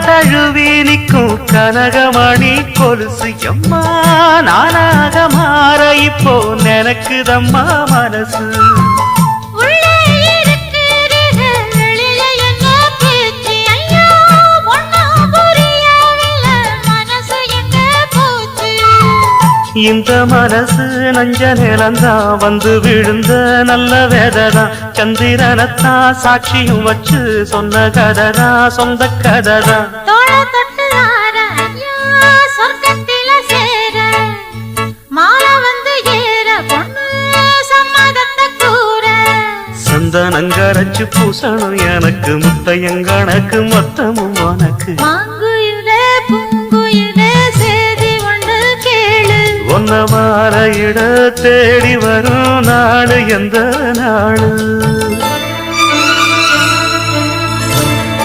தழுவி நிற்கும் கனகமணி கொலுசு எம்மா நானாக மாற இப்போ நினைக்குதம்மா மனசு இந்த மனசு நஞ்ச நிலந்தான் வந்து விழுந்த நல்ல வேததான் சந்திரனத்தான் சாட்சியும் வச்சு சொன்ன கததான் சொந்த கததான் சந்தனங்கரைச்சு பூசணும் எனக்கு முத்தையங்கணக்கு மொத்தமும் உனக்கு ஒன்ன மாற இட தேடி வரும் நாடு எந்த நாடு